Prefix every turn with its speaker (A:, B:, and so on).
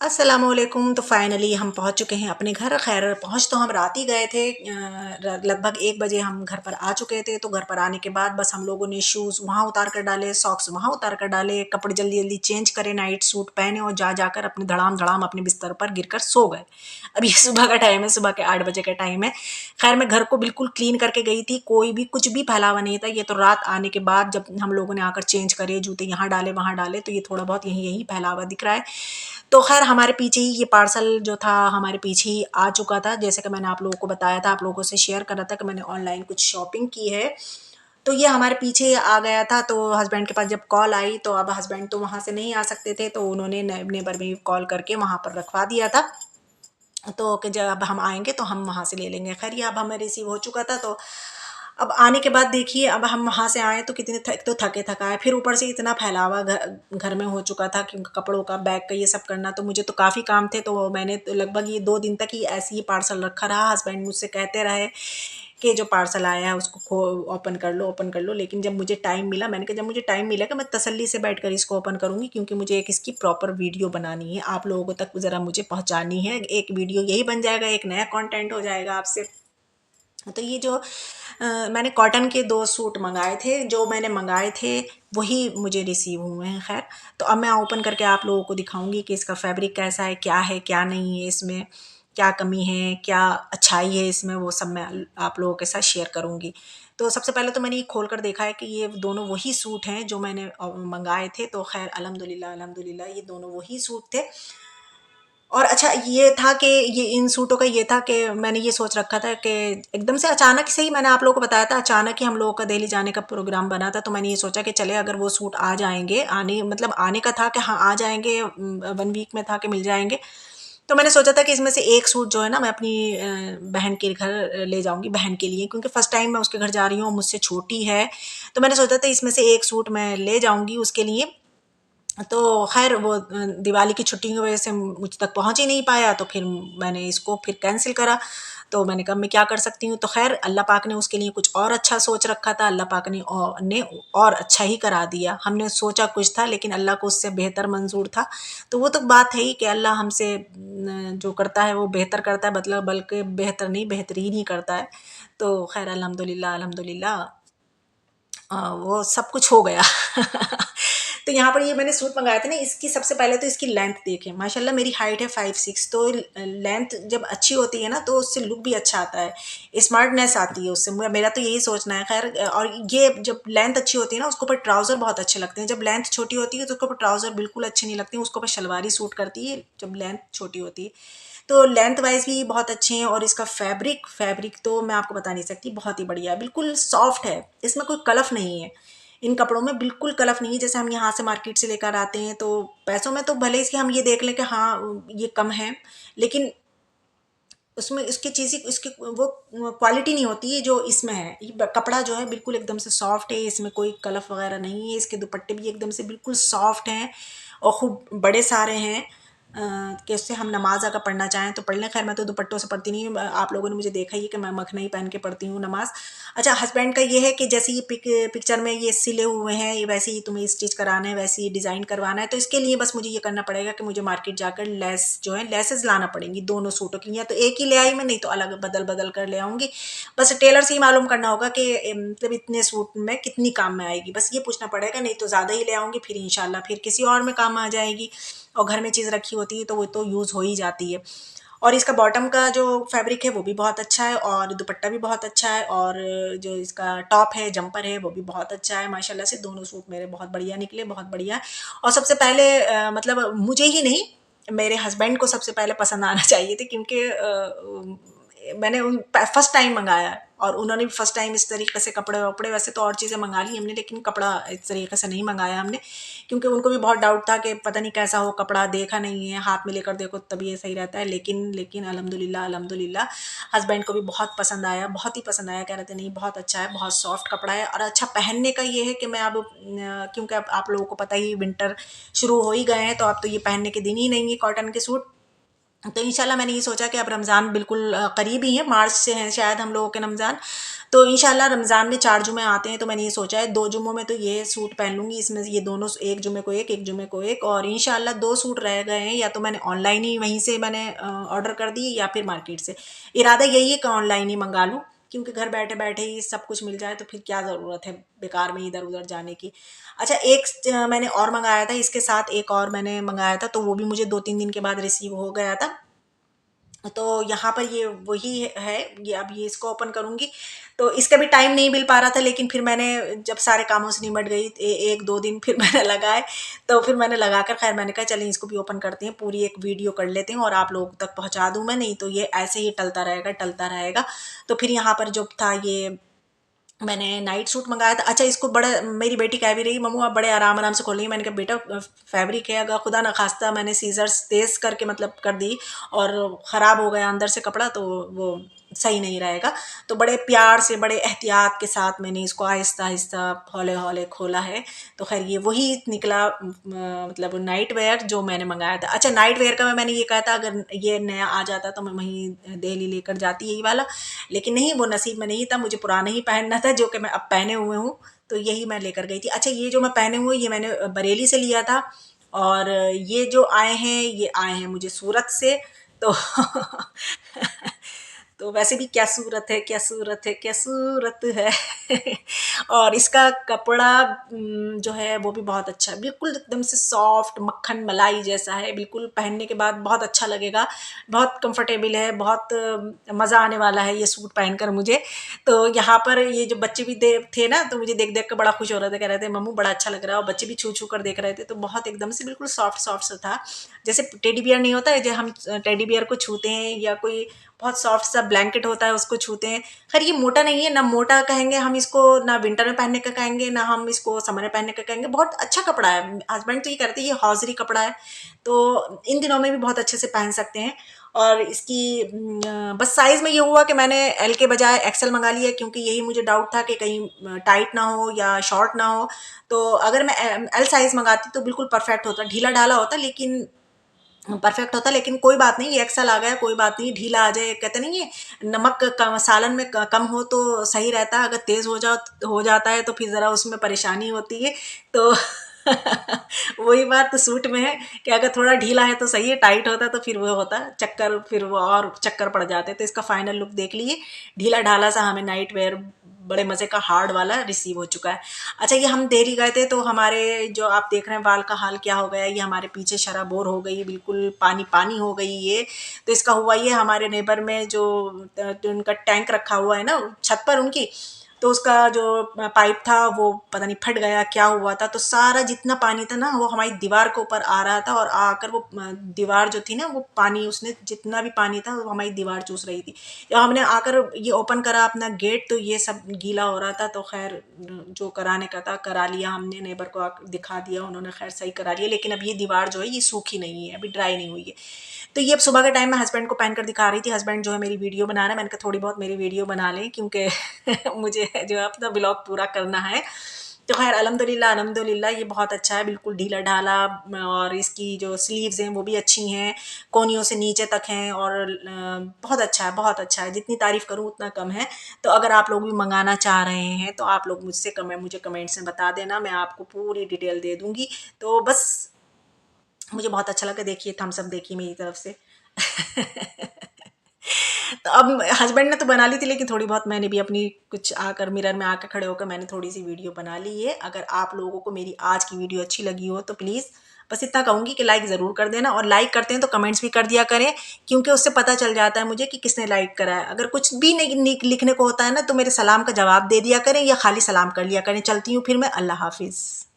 A: अस्सलामुअलैकुम। तो फाइनली हम पहुंच चुके हैं अपने घर। खैर पहुंच तो हम रात ही गए थे, लगभग 1 बजे हम घर पर आ चुके थे। तो घर पर आने के बाद बस हम लोगों ने शूज़ वहाँ उतार कर डाले, सॉक्स वहाँ उतार कर डाले, कपड़े जल्दी जल्दी चेंज करे, नाइट सूट पहने और जा जाकर अपने धड़ाम धड़ाम अपने बिस्तर पर गिरकर सो गए। अब ये सुबह का टाइम है, सुबह के 8 बजे का टाइम है। खैर मैं घर को बिल्कुल क्लीन करके गई थी, कोई भी कुछ भी फैला हुआ नहीं था। ये तो रात आने के बाद जब हम लोगों ने आकर चेंज करे, जूते यहाँ डाले वहाँ डाले, तो ये थोड़ा बहुत यहीं यहीं फैला हुआ दिख रहा है। तो खैर हमारे पीछे ही ये पार्सल जो था हमारे पीछे ही आ चुका था। जैसे कि मैंने आप लोगों को बताया था, आप लोगों से शेयर करा था कि मैंने ऑनलाइन कुछ शॉपिंग की है। तो ये हमारे पीछे आ गया था। तो हस्बैंड के पास जब कॉल आई, तो अब हस्बैंड तो वहाँ से नहीं आ सकते थे, तो उन्होंने नेबर में कॉल करके वहाँ पर रखवा दिया था। तो कि जब हम आएंगे तो हम वहाँ से ले लेंगे। खैर ये अब हमें रिसीव हो चुका था। तो अब आने के बाद देखिए, अब हम वहाँ से आए तो कितने तो थके थकाए, फिर ऊपर से इतना फैलावा घर घर में हो चुका था कि कपड़ों का, बैग का, ये सब करना। तो मुझे तो काफ़ी काम थे, तो मैंने तो लगभग ये 2 दिन तक ही ऐसे ही पार्सल रखा रहा। हस्बैंड मुझसे कहते रहे कि जो पार्सल आया है उसको खो ओपन कर लो, ओपन कर लो। लेकिन जब मुझे टाइम मिला, मैंने कहा जब मुझे टाइम मिलेगा मैं तसल्ली से बैठकर इसको ओपन करूँगी, क्योंकि मुझे एक इसकी प्रॉपर वीडियो बनानी है, आप लोगों तक ज़रा मुझे पहुँचानी है। एक वीडियो यही बन जाएगा, एक नया कंटेंट हो जाएगा आपसे। तो ये जो मैंने कॉटन के 2 सूट मंगाए थे, जो मैंने मंगाए थे वही मुझे रिसीव हुए हैं। खैर तो अब मैं ओपन करके आप लोगों को दिखाऊंगी कि इसका फैब्रिक कैसा है क्या नहीं है, इसमें क्या कमी है, क्या अच्छाई है इसमें, वो सब मैं आप लोगों के साथ शेयर करूंगी। तो सबसे पहले तो मैंने ये खोल कर देखा है कि ये दोनों वही सूट हैं जो मैंने मंगाए थे। तो खैर अल्हम्दुलिल्लाह अल्हम्दुलिल्लाह ये दोनों वही सूट थे। और अच्छा ये था कि ये इन सूटों का ये था कि मैंने ये सोच रखा था कि एकदम से अचानक से ही, मैंने आप लोगों को बताया था, अचानक ही हम लोगों का दिल्ली जाने का प्रोग्राम बना था। तो मैंने ये सोचा कि चले अगर वो सूट आ जाएंगे, आने मतलब आने का था कि हाँ आ जाएंगे, 1 वीक में था कि मिल जाएंगे। तो मैंने सोचा था कि इसमें से एक सूट जो है ना मैं अपनी बहन के घर ले जाऊंगी, बहन के लिए, क्योंकि फर्स्ट टाइम मैं उसके घर जा रही हूँ, मुझसे छोटी है। तो मैंने सोचा था इसमें से एक सूट मैं ले जाऊंगी उसके लिए। तो खैर वो दिवाली की छुट्टियों की वजह से मुझ तक पहुंच ही नहीं पाया, तो फिर मैंने इसको फिर कैंसिल करा। तो मैंने कहा मैं क्या कर सकती हूँ। तो खैर अल्लाह पाक ने उसके लिए कुछ और अच्छा सोच रखा था, अल्लाह पाक ने और अच्छा ही करा दिया। हमने सोचा कुछ था लेकिन अल्लाह को उससे बेहतर मंजूर था। तो वो तो बात है ही कि अल्लाह हमसे जो करता है वो बेहतर करता है, मतलब बल्कि बेहतर नहीं बेहतरीन ही करता है। तो खैर अल्हम्दुलिल्लाह अल्हम्दुलिल्लाह वो सब कुछ हो गया। तो यहाँ पर ये मैंने सूट मंगाया था ना, इसकी सबसे पहले तो इसकी लेंथ देखें। माशाल्लाह मेरी हाइट है 5'6", तो लेंथ जब अच्छी होती है ना तो उससे लुक भी अच्छा आता है, स्मार्टनेस आती है उससे। मेरा तो यही सोचना है। खैर और ये जब लेंथ अच्छी होती है ना उसके ऊपर ट्राउज़र बहुत अच्छे लगते हैं। जब लेंथ छोटी होती है तो उसके ऊपर ट्राउज़र बिल्कुल अच्छे नहीं लगते हैं, उसके ऊपर शलवारी सूट करती है जब लेंथ छोटी होती है। तो लेंथ वाइज भी बहुत अच्छे हैं। और इसका फैब्रिक फैब्रिक तो मैं आपको बता नहीं सकती, बहुत ही बढ़िया है, बिल्कुल सॉफ्ट है, इसमें कोई कलफ नहीं है। इन कपड़ों में बिल्कुल कलफ नहीं है। जैसे हम यहाँ से मार्केट से लेकर आते हैं तो पैसों में तो भले इसके हम ये देख लें कि हाँ ये कम है, लेकिन उसमें इसकी चीज़ें, इसकी वो क्वालिटी नहीं होती है जो इसमें है। ये कपड़ा जो है बिल्कुल एकदम से सॉफ्ट है, इसमें कोई कलफ वगैरह नहीं है। इसके दुपट्टे भी एकदम से बिल्कुल सॉफ्ट हैं और खूब बड़े सारे हैं, कि उससे हम नमाज अगर पढ़ना चाहें तो पढ़ लें। खैर मैं तो दुपट्टों से पढ़ती नहीं हूँ, आप लोगों ने मुझे देखा ही है कि मैं मखना ही पहन के पढ़ती हूँ नमाज। अच्छा हस्बैंड का ये है कि जैसे ये पिक्चर में ये सिले हुए हैं, ये वैसे ही तुम्हें स्टिच कराना है, वैसे ही डिज़ाइन करवाना है। तो इसके लिए बस मुझे ये करना पड़ेगा कि मुझे मार्केट जाकर लेस जो है लेसेस लाना पड़ेंगी दोनों सूटों की। या तो एक ही ले आई मैं, नहीं तो अलग बदल बदल कर ले आऊँगी। बस टेलर से ही मालूम करना होगा कि मतलब इतने सूट में कितनी काम में आएगी, बस ये पूछना पड़ेगा। नहीं तो ज़्यादा ही ले आऊँगी, फिर इंशाल्लाह फिर किसी और में काम आ जाएगी। और घर में चीज़ रखी होती है तो वो तो यूज़ हो ही जाती है। और इसका बॉटम का जो फैब्रिक है वो भी बहुत अच्छा है, और दुपट्टा भी बहुत अच्छा है, और जो इसका टॉप है, जंपर है, वो भी बहुत अच्छा है। माशाल्लाह से दोनों सूट मेरे बहुत बढ़िया निकले, बहुत बढ़िया। और सबसे पहले मतलब मुझे ही नहीं, मेरे हस्बैंड को सबसे पहले पसंद आना चाहिए थे, क्योंकि मैंने उन फर्स्ट टाइम मंगाया है और उन्होंने भी फर्स्ट टाइम इस तरीके से कपड़े वपड़े, वैसे तो और चीज़ें मंगा ली हमने लेकिन कपड़ा इस तरीके से नहीं मंगाया हमने, क्योंकि उनको भी बहुत डाउट था कि पता नहीं कैसा हो कपड़ा, देखा नहीं है, हाथ में लेकर देखो तभी ये सही रहता है। लेकिन लेकिन अल्हम्दुलिल्लाह अल्हम्दुलिल्लाह हस्बैंड को भी बहुत पसंद आया, बहुत ही पसंद आया। कह रहे थे नहीं बहुत अच्छा है, बहुत सॉफ्ट कपड़ा है। और अच्छा पहनने का ये है कि मैं अब क्योंकि अब आप लोगों को पता ही विंटर शुरू हो ही गए हैं, तो अब तो ये पहनने के दिन ही नहीं है कॉटन के सूट। तो इंशाल्लाह मैंने ये सोचा कि अब रमज़ान बिल्कुल करीब ही है, मार्च से हैं शायद हम लोगों के रमज़ान। तो इंशाल्लाह रमज़ान में 4 जुमे आते हैं, तो मैंने ये सोचा है 2 जुम्मों में तो ये सूट पहन लूँगी, इसमें से ये दोनों, एक जुमे को एक जुमे को एक, और इंशाल्लाह 2 सूट रह गए हैं, या तो मैंने ऑनलाइन ही वहीं से मैंने ऑर्डर कर दिए या फिर मार्केट से। इरादा यही है कि ऑनलाइन ही मंगा लूँ, क्योंकि घर बैठे-बैठे ही सब कुछ मिल जाए तो फिर क्या ज़रूरत है बेकार में इधर-उधर जाने की। अच्छा, एक मैंने और मँगाया था, इसके साथ एक और मैंने मँगाया था, तो वो भी मुझे 2-3 दिन के बाद रिसीव हो गया था। तो यहाँ पर ये वही है, ये अब ये इसको ओपन करूँगी, तो इसका भी टाइम नहीं मिल पा रहा था, लेकिन फिर मैंने जब सारे कामों से निमट गई 1-2 दिन फिर मैंने लगाए, तो फिर मैंने लगाकर खैर मैंने कहा चलें इसको भी ओपन करते हैं, पूरी एक वीडियो कर लेते हैं और आप लोगों तक पहुँचा दूँ मैं, नहीं तो ये ऐसे ही टलता रहेगा। तो फिर यहाँ पर जो था ये मैंने नाइट सूट मंगाया था। अच्छा, इसको बड़ा, मेरी बेटी कह भी रही मम्मू आप बड़े आराम आराम से खोलेंगे, मैंने कहा बेटा फैब्रिक है, अगर खुदा न खास्ता मैंने सीजर्स तेज करके मतलब कर दी और ख़राब हो गया अंदर से कपड़ा, तो वो सही नहीं रहेगा। तो बड़े प्यार से बड़े एहतियात के साथ मैंने इसको आहिस्ता आहिस्ता हौले हौले खोला है। तो खैर ये वही निकला, मतलब नाइट वेयर जो मैंने मंगाया था। अच्छा, नाइट वेयर का मैंने ये कहा था अगर ये नया आ जाता तो मैं वहीं दिल्ली लेकर जाती यही वाला, लेकिन नहीं, वो नसीब में नहीं था, मुझे पुराना ही पहनना था जो कि मैं अब पहने हुए हूँ, तो यही मैं लेकर गई थी। अच्छा, ये जो मैं पहने हुए ये मैंने बरेली से लिया था, और ये जो आए हैं ये आए हैं मुझे सूरत से। तो तो वैसे भी क्या सूरत है, क्या सूरत है, क्या सूरत है। और इसका कपड़ा जो है वो भी बहुत अच्छा है, बिल्कुल एकदम से सॉफ्ट मक्खन मलाई जैसा है, बिल्कुल पहनने के बाद बहुत अच्छा लगेगा, बहुत कंफर्टेबल है, बहुत मज़ा आने वाला है ये सूट पहनकर मुझे। तो यहाँ पर ये जो बच्चे भी थे ना, तो मुझे देख देख कर बड़ा खुश हो रहे थे, कह रहे थे मम्मू बड़ा अच्छा लग रहा है, और बच्चे भी छू छू कर देख रहे थे, तो बहुत एकदम से बिल्कुल सॉफ्ट सॉफ्ट सा था, जैसे टेडी बियर नहीं होता है जो हम टेडी बियर को छूते हैं, या कोई बहुत सॉफ्ट सा ब्लैंकेट होता है उसको छूते हैं। खैर ये मोटा नहीं है, ना मोटा कहेंगे हम इसको, ना विंटर में पहनने का कहेंगे, ना हम इसको समर में पहनने का कहेंगे, बहुत अच्छा कपड़ा है। हस्बैंड तो ये कहते हैं ये हौजरी कपड़ा है, तो इन दिनों में भी बहुत अच्छे से पहन सकते हैं। और इसकी बस साइज़ में ये हुआ कि मैंने एल के बजाय एक्सेल मंगा लिया, क्योंकि यही मुझे डाउट था कि कहीं टाइट ना हो या शॉर्ट ना हो। तो अगर मैं एल साइज़ मंगाती तो बिल्कुल परफेक्ट होता, ढीला ढाला होता, लेकिन परफेक्ट होता, लेकिन कोई बात नहीं, ये एक्सेल आ गया, कोई बात नहीं, ढीला आ जाए, कहते नहीं है नमक सालन में कम हो तो सही रहता है, अगर तेज हो जाता है तो फिर ज़रा उसमें परेशानी होती है। तो वही बात तो सूट में है कि अगर थोड़ा ढीला है तो सही है, टाइट होता तो फिर वो होता चक्कर, फिर वो और चक्कर पड़ जाते। तो इसका फाइनल लुक देख लिए, ढीला ढाला सा हमें नाइट वेयर बड़े मज़े का हार्ड वाला रिसीव हो चुका है। अच्छा, ये हम दिल्ली गए थे, तो हमारे जो आप देख रहे हैं बाल का हाल क्या हो गया, ये हमारे पीछे शराबोर हो गई, बिल्कुल पानी पानी हो गई ये। तो इसका हुआ ये, हमारे नेबर में जो उनका टैंक रखा हुआ है ना छत पर उनकी, तो उसका जो पाइप था वो पता नहीं फट गया, क्या हुआ था, तो सारा जितना पानी था ना वो हमारी दीवार के ऊपर आ रहा था, और आकर वो दीवार जो थी ना वो पानी, उसने जितना भी पानी था वो हमारी दीवार चूस रही थी। जब हमने आकर ये ओपन करा अपना गेट, तो ये सब गीला हो रहा था। तो खैर जो कराने का था करा लिया हमने, नेबर को दिखा दिया, उन्होंने खैर सही करा लिया, लेकिन अब ये दीवार जो है ये सूखी नहीं है, अभी ड्राई नहीं हुई है। तो ये अब सुबह के टाइम में हस्बैंड को पहन कर दिखा रही थी, हस्बैंड जो है मेरी वीडियो बना रहे हैं, मैंने कहा थोड़ी बहुत मेरी वीडियो बना लें, क्योंकि मुझे जो है अपना ब्लॉग पूरा करना है। तो खैर अल्हम्दुलिल्लाह अल्हम्दुलिल्लाह ये बहुत अच्छा है, बिल्कुल ढीला ढाला, और इसकी जो स्लीव्स हैं वो भी अच्छी हैं, कोनियों से नीचे तक हैं, और बहुत अच्छा है, बहुत अच्छा है, जितनी तारीफ़ करूँ उतना कम है। तो अगर आप लोग भी मंगाना चाह रहे हैं तो आप लोग मुझे कमेंट्स में बता देना, मैं आपको पूरी डिटेल दे दूँगी। तो बस मुझे बहुत अच्छा लगा, देखिए थम्स अप देखिए मेरी तरफ से। तो अब हस्बैंड ने तो बना ली थी, लेकिन थोड़ी बहुत मैंने भी अपनी कुछ आकर मिरर में आकर खड़े होकर मैंने थोड़ी सी वीडियो बना ली है। अगर आप लोगों को मेरी आज की वीडियो अच्छी लगी हो तो प्लीज़ बस इतना कहूँगी कि लाइक ज़रूर कर देना, और लाइक करते हैं तो कमेंट्स भी कर दिया करें, क्योंकि उससे पता चल जाता है मुझे कि किसने लाइक करा है। अगर कुछ भी नहीं लिखने को होता है ना, तो मेरे सलाम का जवाब दे दिया करें, या खाली सलाम कर लिया करें। चलती हूँ फिर मैं, अल्लाह हाफिज़।